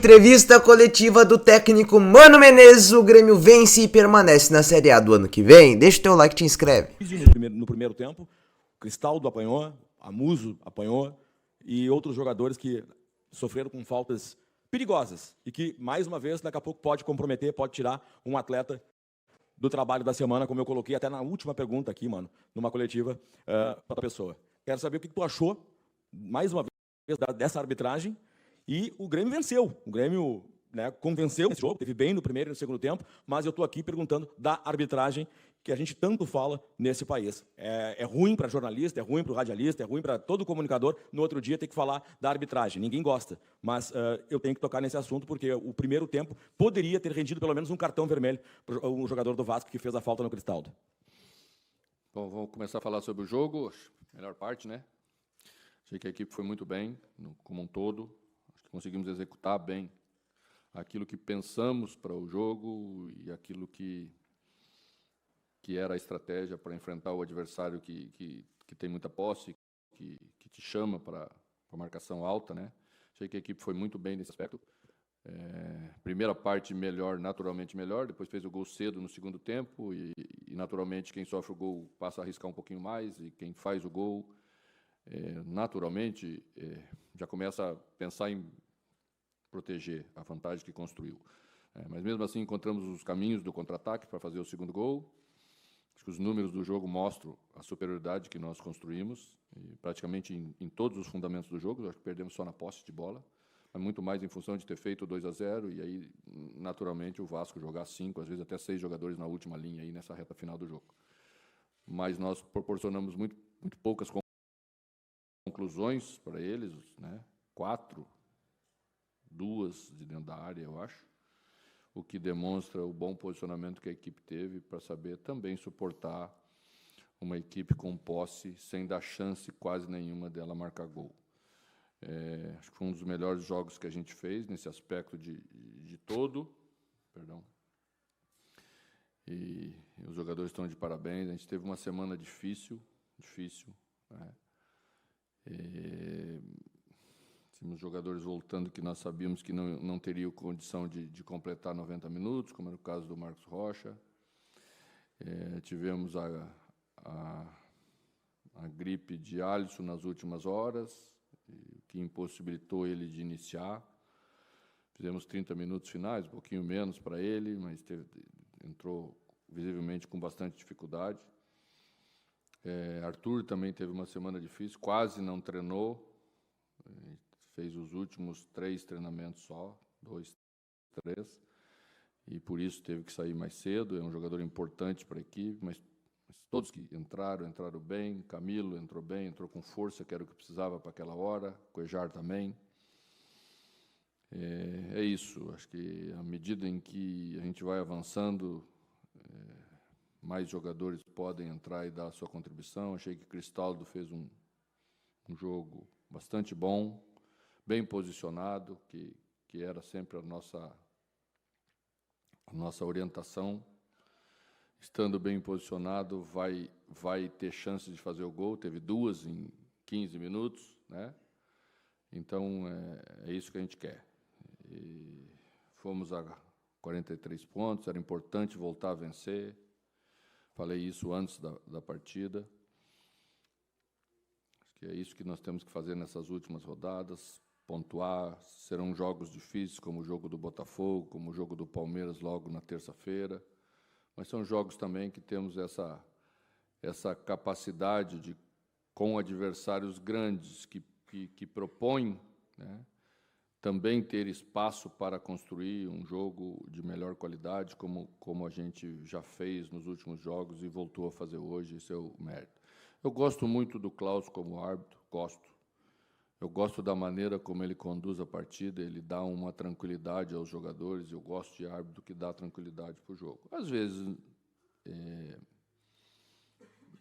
Entrevista coletiva do técnico Mano Menezes, o Grêmio vence e permanece na Série A do ano que vem. Deixa o teu like e te inscreve. No primeiro tempo, o Cristaldo apanhou, a Muso apanhou e outros jogadores que sofreram com faltas perigosas e que, mais uma vez, daqui a pouco pode comprometer, pode tirar um atleta do trabalho da semana, como eu coloquei até na última pergunta aqui, mano, numa coletiva para a pessoa. Quero saber o que tu achou, mais uma vez, dessa arbitragem. E o Grêmio venceu. O Grêmio, né, convenceu esse jogo, teve bem no primeiro e no segundo tempo, mas eu estou aqui perguntando da arbitragem que a gente tanto fala nesse país. É ruim para jornalista, é ruim para o radialista, é ruim para todo comunicador no outro dia ter que falar da arbitragem. Ninguém gosta, mas eu tenho que tocar nesse assunto porque o primeiro tempo poderia ter rendido pelo menos um cartão vermelho para o jogador do Vasco que fez a falta no Cristaldo. Bom, vamos começar a falar sobre o jogo, melhor parte, né? Achei que a equipe foi muito bem, como um todo. Conseguimos executar bem aquilo que pensamos para o jogo e aquilo que era a estratégia para enfrentar o adversário que tem muita posse, que te chama para a marcação alta, né? Achei que a equipe foi muito bem nesse aspecto. Primeira parte melhor, naturalmente melhor, depois fez o gol cedo no segundo tempo e naturalmente quem sofre o gol passa a arriscar um pouquinho mais e quem faz o gol naturalmente já começa a pensar em proteger a vantagem que construiu. Mas mesmo assim encontramos os caminhos do contra-ataque para fazer o segundo gol. Acho que os números do jogo mostram a superioridade que nós construímos, e praticamente em todos os fundamentos do jogo. Acho que perdemos só na posse de bola, mas muito mais em função de ter feito 2-0 e aí, naturalmente, o Vasco jogar 5, às vezes até 6 jogadores na última linha aí nessa reta final do jogo. Mas nós proporcionamos muito poucas conclusões para eles, né? 4, 2 de dentro da área, eu acho, o que demonstra o bom posicionamento que a equipe teve para saber também suportar uma equipe com posse sem dar chance quase nenhuma dela marcar gol. Acho que foi um dos melhores jogos que a gente fez nesse aspecto de todo. Perdão. E os jogadores estão de parabéns. A gente teve uma semana difícil, né? Tínhamos jogadores voltando que nós sabíamos que não teriam condição de completar 90 minutos, como era o caso do Marcos Rocha. Tivemos a gripe de Alisson nas últimas horas, que impossibilitou ele de iniciar. Fizemos 30 minutos finais, um pouquinho menos para ele, mas entrou visivelmente com bastante dificuldade. Arthur também teve uma semana difícil, quase não treinou. Fez os últimos 3 treinamentos só, 2, 3, e por isso teve que sair mais cedo. É um jogador importante para a equipe, mas todos que entraram bem. Camilo entrou bem, entrou com força, que era o que precisava para aquela hora. Cuejar também. É isso, acho que à medida em que a gente vai avançando, mais jogadores podem entrar e dar a sua contribuição. Achei que Cristaldo fez um jogo bastante bom, bem posicionado, que era sempre a nossa orientação. Estando bem posicionado, vai ter chance de fazer o gol. Teve 2 em 15 minutos, né? Então, é isso que a gente quer. E fomos a 43 pontos, era importante voltar a vencer. Falei isso antes da partida. Acho que é isso que nós temos que fazer nessas últimas rodadas. Pontuar. Serão jogos difíceis, como o jogo do Botafogo, como o jogo do Palmeiras logo na terça-feira, mas são jogos também que temos essa capacidade com adversários grandes que propõem, né, também ter espaço para construir um jogo de melhor qualidade, como a gente já fez nos últimos jogos e voltou a fazer hoje. Esse é o mérito. Eu gosto muito do Klaus como árbitro, Eu gosto da maneira como ele conduz a partida, ele dá uma tranquilidade aos jogadores. Eu gosto de árbitro que dá tranquilidade para o jogo. Às vezes,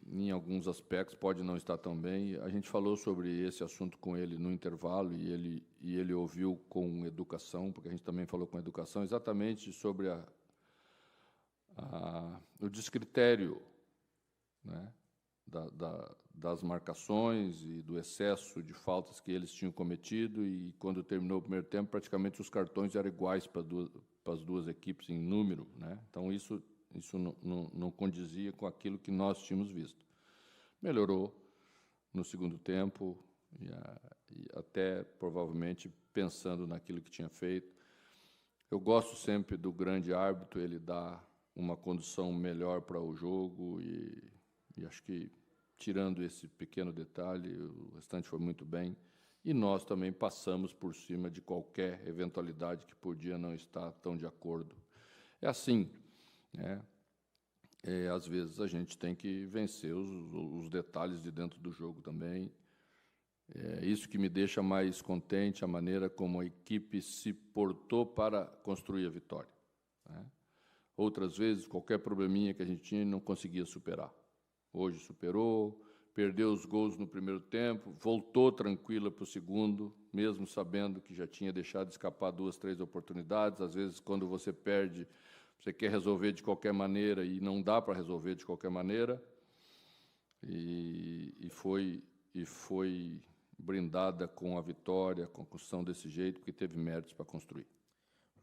em alguns aspectos, pode não estar tão bem. A gente falou sobre esse assunto com ele no intervalo e ele ouviu com educação, porque a gente também falou com educação, exatamente sobre o descritério, né, das marcações e do excesso de faltas que eles tinham cometido, e quando terminou o primeiro tempo, praticamente os cartões eram iguais para as duas equipes em número, né? Então, isso não condizia com aquilo que nós tínhamos visto. Melhorou no segundo tempo, e até provavelmente pensando naquilo que tinha feito. Eu gosto sempre do grande árbitro, ele dá uma condução melhor para o jogo, e acho que, tirando esse pequeno detalhe, o restante foi muito bem. E nós também passamos por cima de qualquer eventualidade que podia não estar tão de acordo. É assim, né? Às vezes a gente tem que vencer os detalhes de dentro do jogo também. É isso que me deixa mais contente, a maneira como a equipe se portou para construir a vitória, né? Outras vezes, qualquer probleminha que a gente tinha, não conseguia superar. Hoje superou, perdeu os gols no primeiro tempo, voltou tranquila para o segundo, mesmo sabendo que já tinha deixado escapar 2, 3 oportunidades. Às vezes, quando você perde, você quer resolver de qualquer maneira e não dá para resolver de qualquer maneira. E foi brindada com a vitória, com a construção desse jeito, porque teve méritos para construir.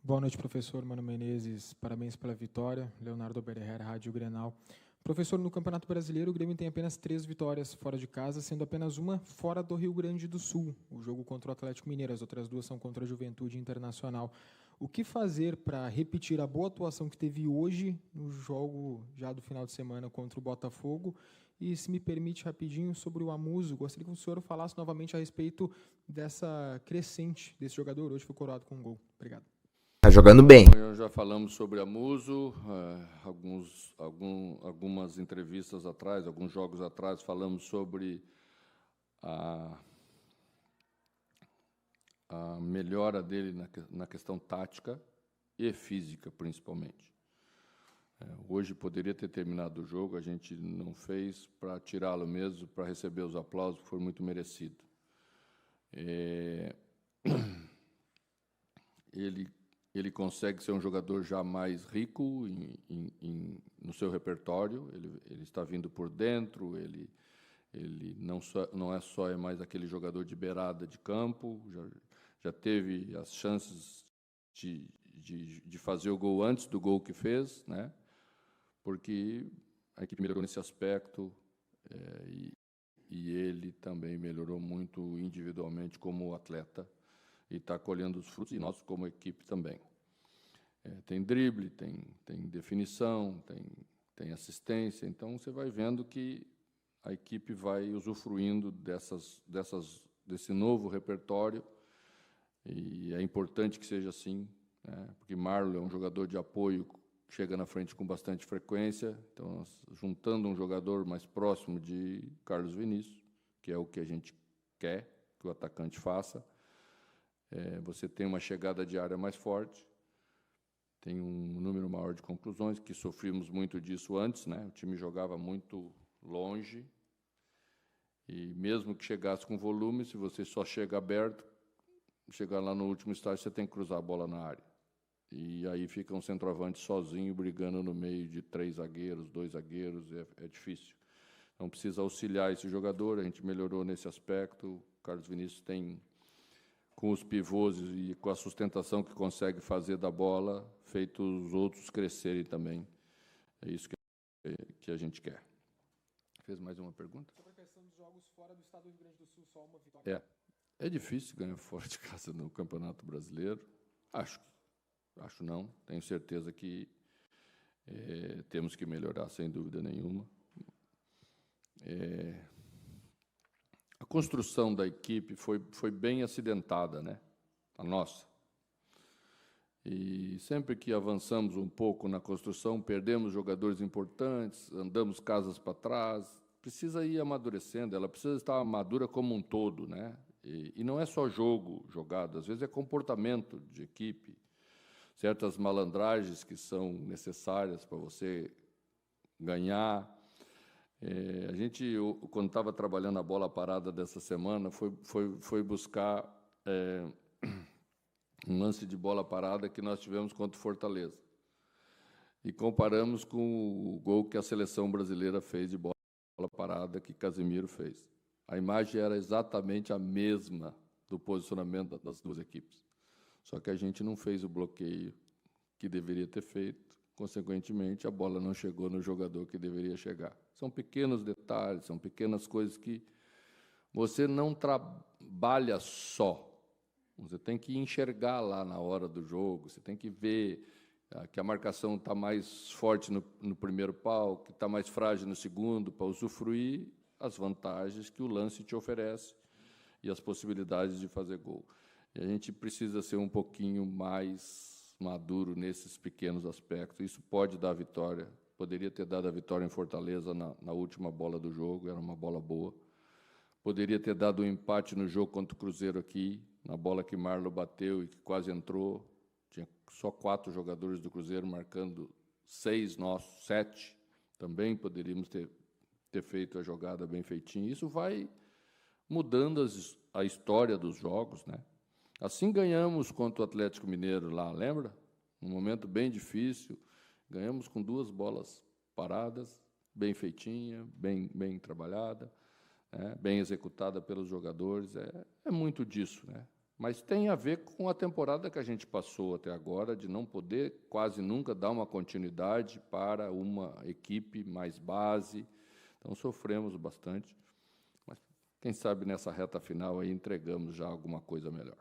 Boa noite, professor Mano Menezes. Parabéns pela vitória. Leonardo Berrer, Rádio Grenal. Professor, no Campeonato Brasileiro, o Grêmio tem apenas 3 vitórias fora de casa, sendo apenas uma fora do Rio Grande do Sul. O jogo contra o Atlético Mineiro, as outras 2 são contra a Juventude Internacional. O que fazer para repetir a boa atuação que teve hoje no jogo já do final de semana contra o Botafogo? E, se me permite, rapidinho, sobre o Amuso, gostaria que o senhor falasse novamente a respeito dessa crescente desse jogador. Hoje foi coroado com um gol. Obrigado. Tá jogando bem. Já falamos sobre Amuso, algumas entrevistas atrás, alguns jogos atrás, falamos sobre a melhora dele na questão tática e física, principalmente. Hoje poderia ter terminado o jogo, a gente não fez para tirá-lo mesmo, para receber os aplausos, que foi muito merecido. Ele consegue ser um jogador já mais rico no seu repertório, ele está vindo por dentro, ele não é só mais aquele jogador de beirada de campo, já teve as chances de fazer o gol antes do gol que fez, né? Porque a equipe melhorou nesse aspecto, e ele também melhorou muito individualmente como atleta, e está colhendo os frutos, e nós como equipe também. Tem drible, tem definição, tem assistência, então você vai vendo que a equipe vai usufruindo desse novo repertório, e é importante que seja assim, né? Porque Marlon é um jogador de apoio, chega na frente com bastante frequência, então, nós, juntando um jogador mais próximo de Carlos Vinícius, que é o que a gente quer que o atacante faça, você tem uma chegada de área mais forte, tem um número maior de conclusões, que sofrimos muito disso antes, né? O time jogava muito longe, e mesmo que chegasse com volume, se você só chega aberto, chegar lá no último estágio, você tem que cruzar a bola na área. E aí fica um centroavante sozinho, brigando no meio de 3 zagueiros, 2 zagueiros, é difícil. Então, precisa auxiliar esse jogador, a gente melhorou nesse aspecto. O Carlos Vinícius tem, com os pivôs e com a sustentação que consegue fazer da bola, feito os outros crescerem também. É isso que a gente quer. Fez mais uma pergunta? Sobre a questão dos jogos fora do estado do Rio Grande do Sul, só uma vitória. É difícil ganhar fora de casa no Campeonato Brasileiro. Acho não. Tenho certeza que temos que melhorar, sem dúvida nenhuma. A construção da equipe foi bem acidentada, né? A nossa. E sempre que avançamos um pouco na construção, perdemos jogadores importantes, andamos casas para trás. Precisa ir amadurecendo, ela precisa estar madura como um todo, né? E não é só jogo jogado, às vezes é comportamento de equipe, certas malandragens que são necessárias para você ganhar. A gente, quando estava trabalhando a bola parada dessa semana, foi buscar um lance de bola parada que nós tivemos contra o Fortaleza. E comparamos com o gol que a seleção brasileira fez de bola parada que Casemiro fez. A imagem era exatamente a mesma do posicionamento das duas equipes. Só que a gente não fez o bloqueio que deveria ter feito. Consequentemente, a bola não chegou no jogador que deveria chegar. São pequenos detalhes, são pequenas coisas que você não trabalha só. Você tem que enxergar lá na hora do jogo, você tem que ver que a marcação está mais forte no primeiro pau, que está mais frágil no segundo, para usufruir as vantagens que o lance te oferece e as possibilidades de fazer gol. E a gente precisa ser um pouquinho mais maduro nesses pequenos aspectos. Isso pode dar vitória. Poderia ter dado a vitória em Fortaleza na última bola do jogo, era uma bola boa. Poderia ter dado um empate no jogo contra o Cruzeiro aqui, na bola que Marlon bateu e que quase entrou. Tinha só 4 jogadores do Cruzeiro marcando 6 nossos, 7. Também poderíamos ter feito a jogada bem feitinha. Isso vai mudando a história dos jogos, né? Assim ganhamos contra o Atlético Mineiro lá, lembra? Um momento bem difícil, ganhamos com 2 bolas paradas, bem feitinha, bem trabalhada, né? Bem executada pelos jogadores. É muito disso, né? Mas tem a ver com a temporada que a gente passou até agora, de não poder quase nunca dar uma continuidade para uma equipe mais base. Então, sofremos bastante, mas quem sabe nessa reta final aí entregamos já alguma coisa melhor.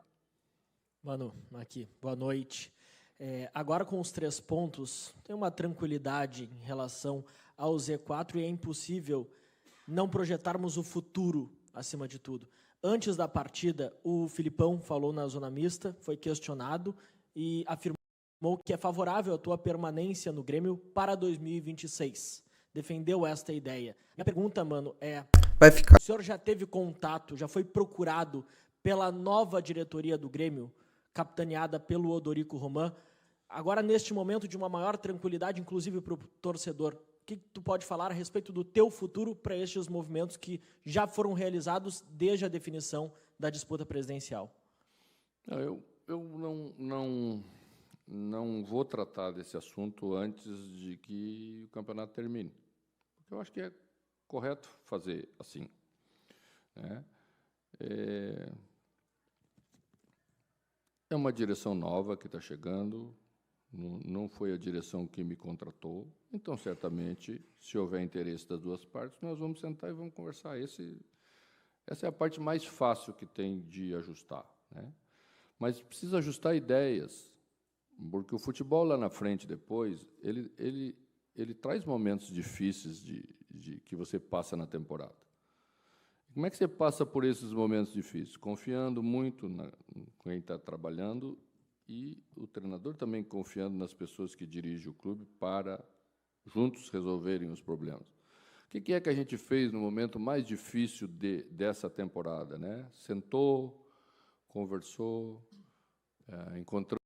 Mano, aqui, boa noite. Agora com os 3 pontos, tem uma tranquilidade em relação ao Z4 e é impossível não projetarmos o futuro acima de tudo. Antes da partida, o Filipão falou na zona mista, foi questionado e afirmou que é favorável à tua permanência no Grêmio para 2026. Defendeu esta ideia. Minha pergunta, mano, Vai ficar. o senhor já teve contato, já foi procurado pela nova diretoria do Grêmio, capitaneada pelo Odorico Roman, agora neste momento de uma maior tranquilidade, inclusive para o torcedor? O que tu pode falar a respeito do teu futuro para estes movimentos que já foram realizados desde a definição da disputa presidencial? Eu não vou tratar desse assunto antes de que o campeonato termine. Porque eu acho que é correto fazer assim, né? É uma direção nova que está chegando, não foi a direção que me contratou, então, certamente, se houver interesse das duas partes, nós vamos sentar e vamos conversar. Essa é a parte mais fácil que tem de ajustar, né? Mas precisa ajustar ideias, porque o futebol lá na frente, depois, ele traz momentos difíceis que você passa na temporada. Como é que você passa por esses momentos difíceis? Confiando muito em quem está trabalhando e o treinador também confiando nas pessoas que dirigem o clube para juntos resolverem os problemas. O que é que a gente fez no momento mais difícil dessa temporada, né? Sentou, conversou, encontramos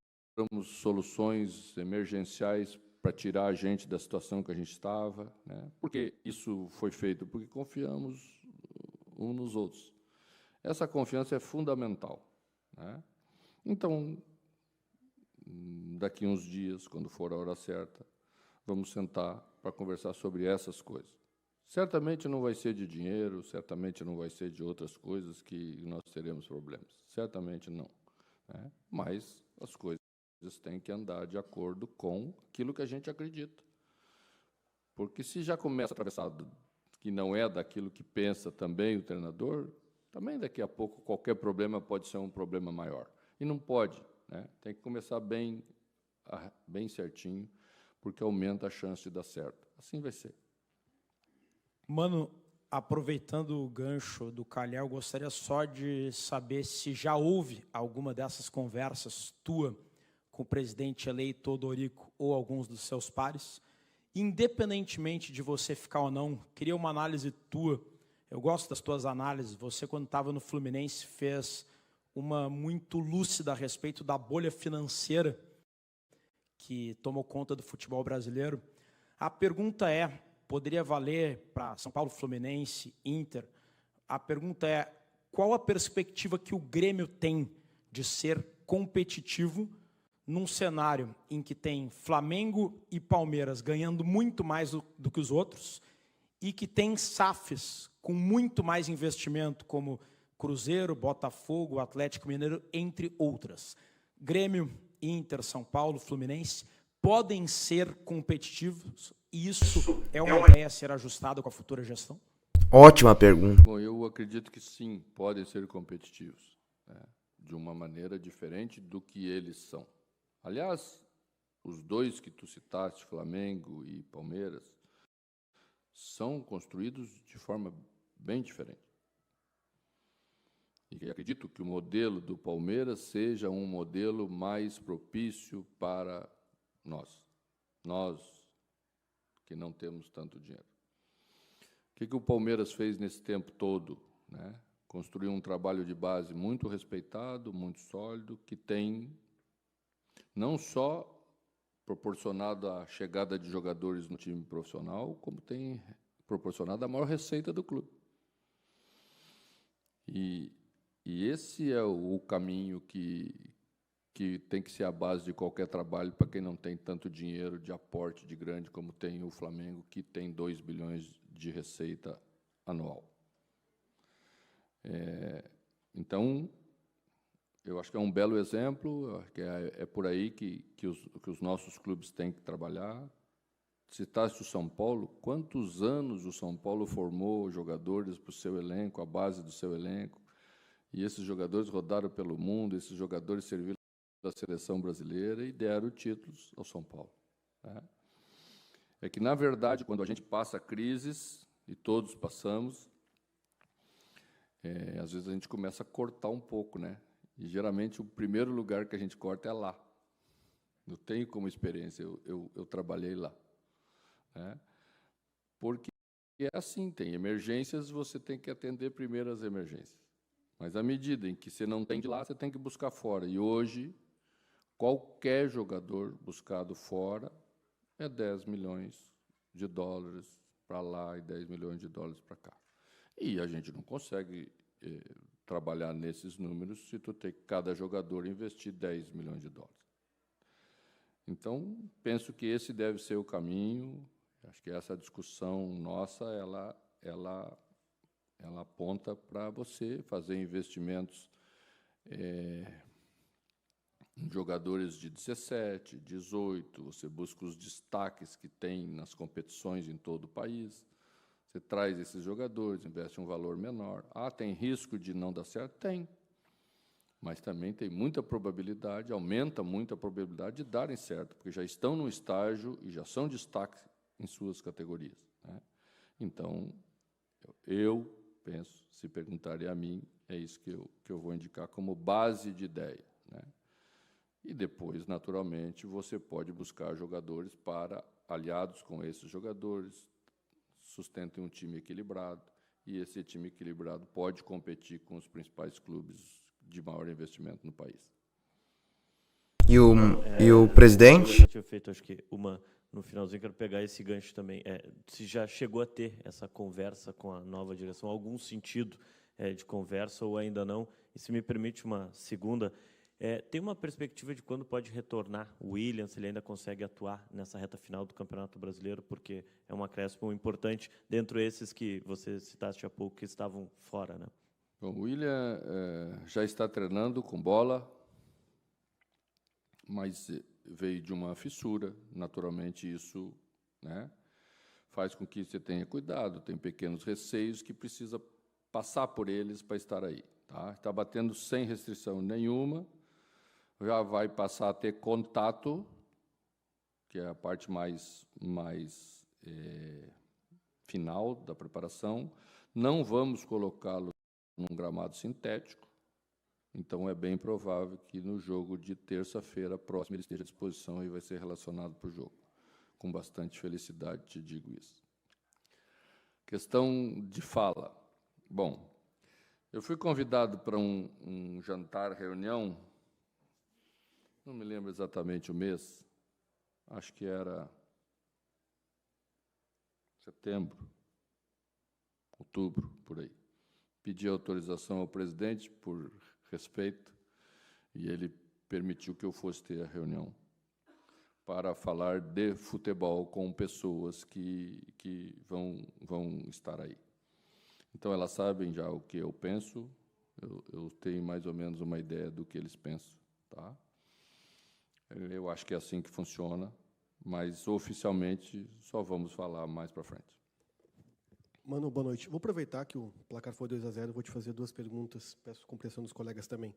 soluções emergenciais para tirar a gente da situação que a gente estava, né? Por que isso foi feito? Porque confiamos uns nos outros. Essa confiança é fundamental, né? Então, daqui uns dias, quando for a hora certa, vamos sentar para conversar sobre essas coisas. Certamente não vai ser de dinheiro, certamente não vai ser de outras coisas que nós teremos problemas. Certamente não, né? Mas as coisas têm que andar de acordo com aquilo que a gente acredita. Porque se já começa atravessado que não é daquilo que pensa também o treinador, também daqui a pouco qualquer problema pode ser um problema maior. E não pode, né? Tem que começar bem certinho, porque aumenta a chance de dar certo. Assim vai ser. Mano, aproveitando o gancho do Calhau, gostaria só de saber se já houve alguma dessas conversas tua com o presidente eleito Odorico ou alguns dos seus pares. Independentemente de você ficar ou não, queria uma análise tua. Eu gosto das tuas análises. Você, quando estava no Fluminense, fez uma muito lúcida a respeito da bolha financeira que tomou conta do futebol brasileiro. A pergunta poderia valer para São Paulo, Fluminense, Inter. A pergunta é, qual a perspectiva que o Grêmio tem de ser competitivo num cenário em que tem Flamengo e Palmeiras ganhando muito mais do que os outros e que tem SAFs com muito mais investimento, como Cruzeiro, Botafogo, Atlético Mineiro, entre outras. Grêmio, Inter, São Paulo, Fluminense podem ser competitivos e isso é uma ideia a ser ajustada com a futura gestão? Ótima pergunta. Bom, eu acredito que sim, podem ser competitivos, né, de uma maneira diferente do que eles são. Aliás, os dois que tu citaste, Flamengo e Palmeiras, são construídos de forma bem diferente. E acredito que o modelo do Palmeiras seja um modelo mais propício para nós que não temos tanto dinheiro. O que o Palmeiras fez nesse tempo todo, né? Construiu um trabalho de base muito respeitado, muito sólido, que tem não só proporcionado a chegada de jogadores no time profissional, como tem proporcionado a maior receita do clube. E esse é o caminho que tem que ser a base de qualquer trabalho para quem não tem tanto dinheiro de aporte de grande como tem o Flamengo, que tem 2 bilhões de receita anual. Então, eu acho que é um belo exemplo, acho que é por aí que os nossos clubes têm que trabalhar. Citaste o São Paulo, quantos anos o São Paulo formou jogadores para o seu elenco, a base do seu elenco, e esses jogadores rodaram pelo mundo, esses jogadores serviram da seleção brasileira e deram títulos ao São Paulo, né? É que, na verdade, quando a gente passa crises, e todos passamos, às vezes a gente começa a cortar um pouco, né? E, geralmente, o primeiro lugar que a gente corta é lá. Eu tenho como experiência, eu trabalhei lá, né? Porque é assim, tem emergências, você tem que atender primeiro as emergências. Mas, à medida em que você não tem de lá, você tem que buscar fora. E, hoje, qualquer jogador buscado fora é 10 milhões de dólares para lá e 10 milhões de dólares para cá. E a gente não consegue trabalhar nesses números se tu tem que cada jogador investir 10 milhões de dólares. Então, penso que esse deve ser o caminho. Acho que essa discussão nossa, ela aponta para você fazer investimentos em jogadores de 17, 18, você busca os destaques que tem nas competições em todo o país, você traz esses jogadores, investe um valor menor. Tem risco de não dar certo? Tem. Mas também tem muita probabilidade, aumenta muito a probabilidade de darem certo, porque já estão no estágio e já são destaques em suas categorias, né? Então, eu penso, se perguntarem a mim, é isso que eu vou indicar como base de ideia, né? E depois, naturalmente, você pode buscar jogadores para, aliados com esses jogadores, sustentem um time equilibrado, e esse time equilibrado pode competir com os principais clubes de maior investimento no país. E o presidente? Eu tinha feito, acho que no finalzinho, quero pegar esse gancho também. Se já chegou a ter essa conversa com a nova direção, algum sentido de conversa ou ainda não? E se me permite uma segunda, tem uma perspectiva de quando pode retornar o William, se ele ainda consegue atuar nessa reta final do Campeonato Brasileiro, porque é um acréscimo importante dentro desses que você citaste há pouco, que estavam fora, né? Bom, o William já está treinando com bola, mas veio de uma fissura. Naturalmente, isso, né, faz com que você tenha cuidado, tem pequenos receios que precisa passar por eles para estar aí. Está batendo sem restrição nenhuma, já vai passar a ter contato, que é a parte mais final da preparação. Não vamos colocá-lo num gramado sintético, então é bem provável que no jogo de terça-feira próxima ele esteja à disposição e vai ser relacionado para o jogo. Com bastante felicidade te digo isso. Questão de fala. Bom, eu fui convidado para um jantar, reunião, não me lembro exatamente o mês, acho que era setembro, outubro, por aí. Pedi autorização ao presidente, por respeito, e ele permitiu que eu fosse ter a reunião. para falar de futebol com pessoas que vão estar aí. Então, elas sabem já o que eu penso, eu tenho mais ou menos uma ideia do que eles pensam. Tá? Eu acho que é assim que funciona, mas oficialmente só vamos falar mais para frente. Mano, boa noite. Vou aproveitar que o placar foi 2-0, vou te fazer 2 perguntas, peço compreensão dos colegas também.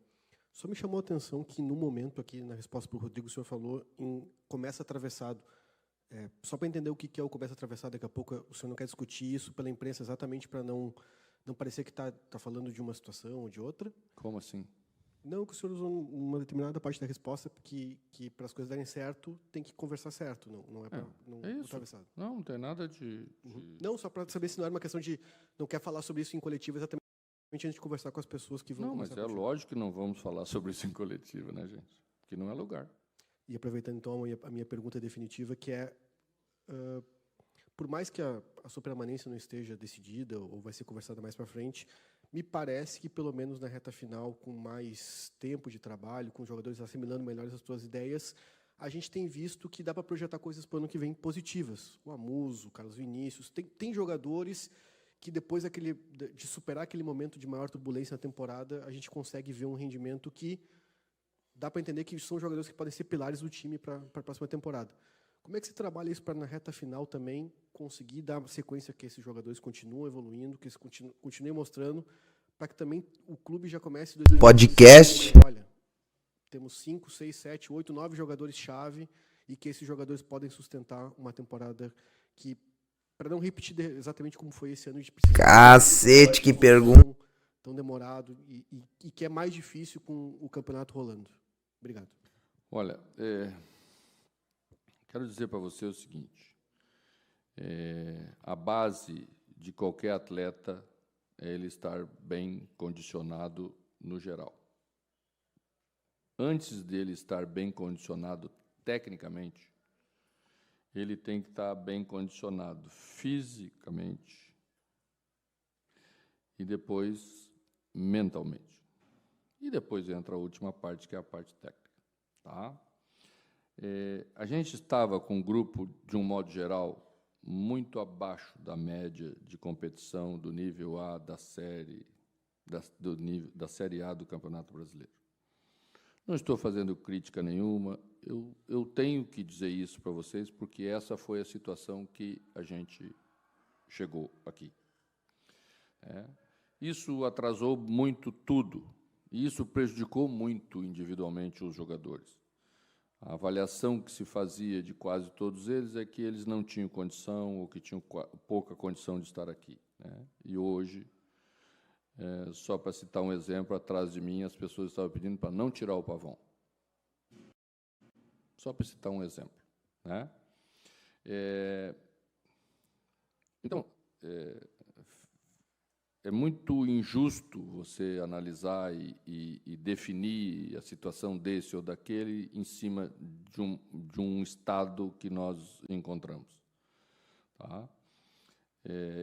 Só me chamou a atenção que, no momento aqui, na resposta para o Rodrigo, o senhor falou em começa atravessado. Só para entender o que é o começa atravessado, daqui a pouco o senhor não quer discutir isso pela imprensa exatamente para não parecer que está falando de uma situação ou de outra? Como assim? Não, que o senhor usou uma determinada parte da resposta que para as coisas darem certo, tem que conversar certo, não é para É isso. atravessado. Não tem nada de... Não, só para saber se não era uma questão de não quer falar sobre isso em coletivo exatamente antes de conversar com as pessoas que vão Não, mas conversar é contigo. lógico que não vamos falar sobre isso em coletivo, né, gente? Porque não é lugar. E aproveitando, então, a minha pergunta definitiva, que é, por mais que a sua permanência não esteja decidida ou vai ser conversada mais para frente, me parece que, pelo menos na reta final, com mais tempo de trabalho, com os jogadores assimilando melhores as suas ideias, a gente tem visto que dá para projetar coisas para o ano que vem positivas. O Amuso, o Carlos Vinícius, tem jogadores que depois de superar aquele momento de maior turbulência na temporada, a gente consegue ver um rendimento que dá para entender que são jogadores que podem ser pilares do time para a próxima temporada. Como é que você trabalha isso para, na reta final também, conseguir dar sequência que esses jogadores continuem evoluindo, que eles continuem mostrando, para que também o clube já comece... Podcast. Olha, temos 5, 6, 7, 8, 9 jogadores-chave e que esses jogadores podem sustentar uma temporada que, para não repetir exatamente como foi esse ano, a gente precisa... Cacete, que pergunta. Tão demorado e que é mais difícil com o campeonato rolando. Obrigado. Olha, quero dizer para você o seguinte, a base de qualquer atleta é ele estar bem condicionado no geral. Antes dele estar bem condicionado tecnicamente, ele tem que estar bem condicionado fisicamente e depois mentalmente. E depois entra a última parte, que é a parte técnica. Tá? A gente estava com um grupo, de um modo geral, muito abaixo da média de competição do nível A da série A do Campeonato Brasileiro. Não estou fazendo crítica nenhuma, eu tenho que dizer isso para vocês, porque essa foi a situação que a gente chegou aqui. Isso atrasou muito tudo, e isso prejudicou muito individualmente os jogadores. A avaliação que se fazia de quase todos eles é que eles não tinham condição ou que tinham pouca condição de estar aqui. E hoje, só para citar um exemplo, atrás de mim as pessoas estavam pedindo para não tirar o Pavão. Só para citar um exemplo. Então, é muito injusto você analisar e definir a situação desse ou daquele em cima de um estado que nós encontramos. Tá?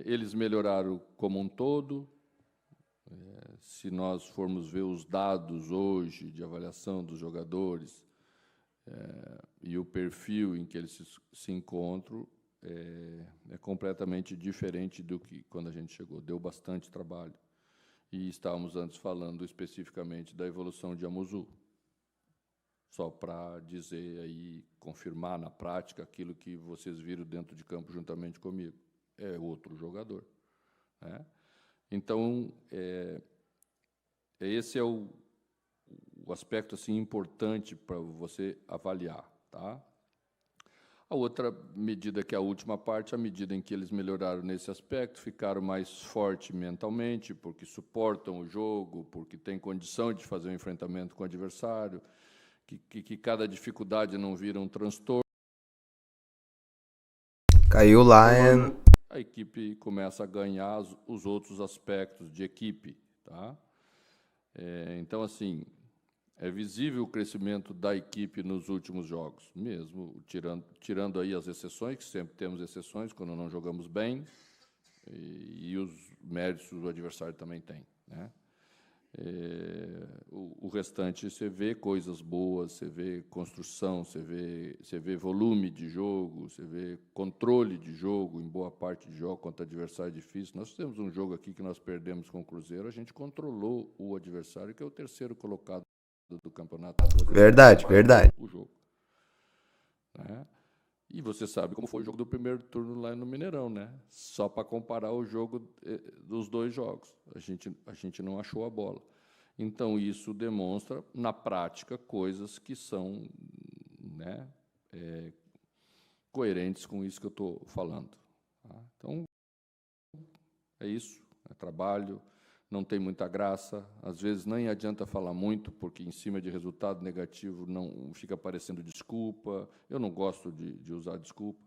Eles melhoraram como um todo. Se nós formos ver os dados hoje de avaliação dos jogadores e o perfil em que eles se encontram, é completamente diferente do que quando a gente chegou. Deu bastante trabalho. E estávamos antes falando especificamente da evolução de Amuzu. Só para dizer aí, confirmar na prática aquilo que vocês viram dentro de campo juntamente comigo. É outro jogador. Então, esse é o aspecto assim, importante para você avaliar. Tá? A outra medida, que é a última parte, à medida em que eles melhoraram nesse aspecto, ficaram mais fortes mentalmente, porque suportam o jogo, porque têm condição de fazer um enfrentamento com o adversário, que cada dificuldade não vira um transtorno. Caiu lá, A equipe começa a ganhar os outros aspectos de equipe. Tá? Então, assim... É visível o crescimento da equipe nos últimos jogos, mesmo tirando aí as exceções, que sempre temos exceções quando não jogamos bem, e os méritos do adversário também tem. O restante, você vê coisas boas, você vê construção, você vê volume de jogo, você vê controle de jogo em boa parte de jogo contra adversário difícil. Nós temos um jogo aqui que nós perdemos com o Cruzeiro, a gente controlou o adversário, que é o terceiro colocado do campeonato. Verdade, verdade. O jogo. Né? E você sabe como foi o jogo do primeiro turno lá no Mineirão, né? Só para comparar o jogo dos dois jogos. A gente não achou a bola. Então, isso demonstra, na prática, coisas que são, né, coerentes com isso que eu estou falando. Tá? Então, é isso, é trabalho, não tem muita graça, às vezes nem adianta falar muito, porque em cima de resultado negativo não fica parecendo desculpa. Eu não gosto de usar desculpa,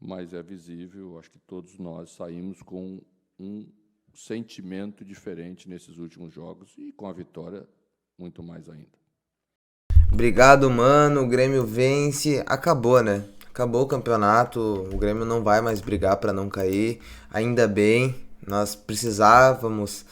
mas é visível, acho que todos nós saímos com um sentimento diferente nesses últimos jogos e com a vitória muito mais ainda. Obrigado, mano. O Grêmio vence. Acabou, né? Acabou o campeonato. O Grêmio não vai mais brigar para não cair. Ainda bem. Nós precisávamos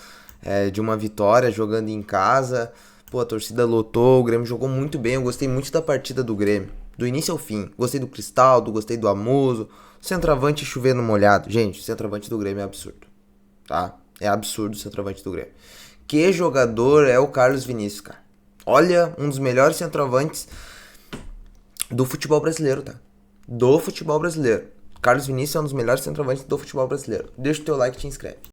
de uma vitória jogando em casa. Pô, a torcida lotou. O Grêmio jogou muito bem. Eu gostei muito da partida do Grêmio. Do início ao fim. Gostei do Cristaldo, gostei do Amuso. Centroavante chovendo molhado. Gente, o centroavante do Grêmio é absurdo. Tá? É absurdo o centroavante do Grêmio. Que jogador é o Carlos Vinícius, cara. Olha, um dos melhores centroavantes do futebol brasileiro, tá? Do futebol brasileiro. Carlos Vinícius é um dos melhores centroavantes do futebol brasileiro. Deixa o teu like e te inscreve.